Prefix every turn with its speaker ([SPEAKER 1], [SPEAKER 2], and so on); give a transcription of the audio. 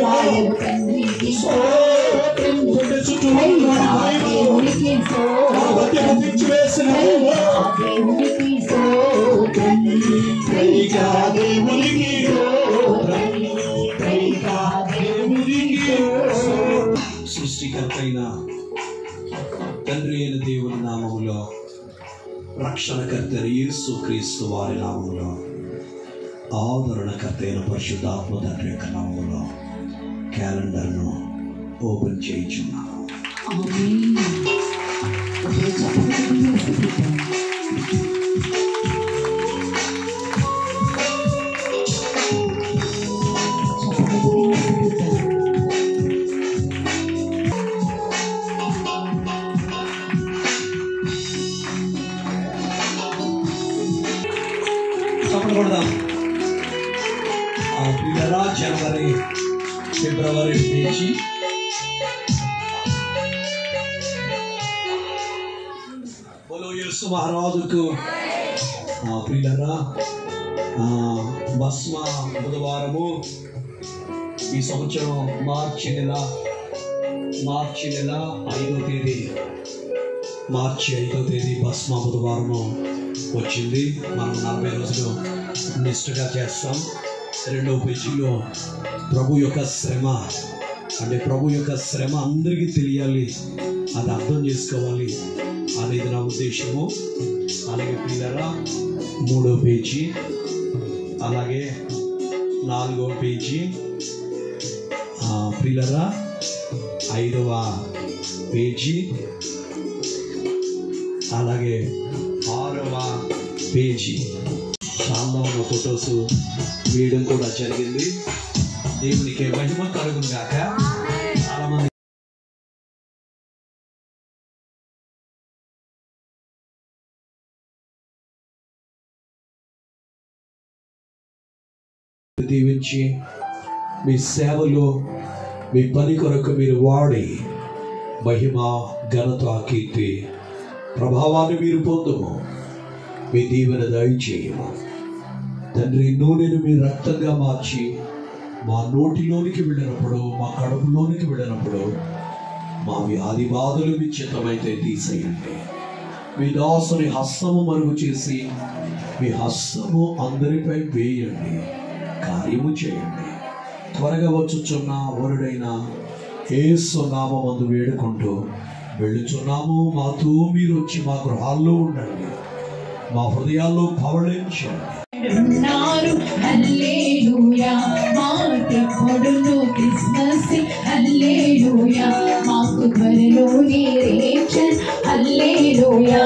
[SPEAKER 1] All సృష్టికర్తైన తండ్రి అయిన దేవుని నామములో, రక్షణకర్త యేసు క్రీస్తు వారి నామములో, ఆదరణకర్త అయిన పరిశుద్ధాత్మ తండ్రి యొక్క నామములో క్యాలెండర్ను ఓపెన్ చేయించున్నాను. జనవరి ఫిబ్రవరి నుంచి బోలో యేసు మహారాజుకు ప్రియులరా, భస్మ బుధవారము ఈ సంవత్సరం మార్చి నెల 5వ తేదీ, మార్చి 5వ తేదీ భస్మ బుధవారము వచ్చింది. మనం 40 రోజులు నిష్ఠగా చేస్తాం. 2వ పేజీలో ప్రభు యొక్క శ్రమ, అంటే ప్రభు యొక్క శ్రమ అందరికీ తెలియాలి, అది అర్థం చేసుకోవాలి అనేది నా ఉద్దేశము. అలాగే ప్రియులారా 3వ పేజీ, అలాగే 4వ పేజీ, ప్రియులారా 5వ పేజీ, అలాగే 6వ పేజీ. చాలా ఉన్న ఫొటోస్ వేయడం కూడా జరిగింది. దేవునికి మహిమ కలుగును గాక. చాలా మంది దీవించి మీ సేవలో, మీ పని కొరకు మీరు వాడి మహిమ, ఘనత, కీర్తి, ప్రభావాన్ని మీరు పొందుము. మీ దీవెన దయచేయము తండ్రి. నూనెను మీ రక్తంగా మార్చి మా నోటిలోనికి వెళ్ళినప్పుడు, మా కడుపులోనికి వెళ్ళినప్పుడు మా వ్యాధి బాధలు మీ చిత్తమైతే తీసేయండి. మీ దాసుని హస్తము మరుగు చేసి మీ హస్తము అందరిపై వేయండి, కార్యము చేయండి. త్వరగా వచ్చుచున్న వరుడైన యేసు నామమందు వేడుకుంటూ వెళ్ళుచున్నాము. మాతో మీరు వచ్చి మా గృహాల్లో ఉండండి, మా హృదయాల్లో పవళించండి.
[SPEAKER 2] హల్లెలూయా మాటపడును క్రిస్మస్, హల్లెలూయా మాకు త్వరలోనే రేచల్, హల్లెలూయా.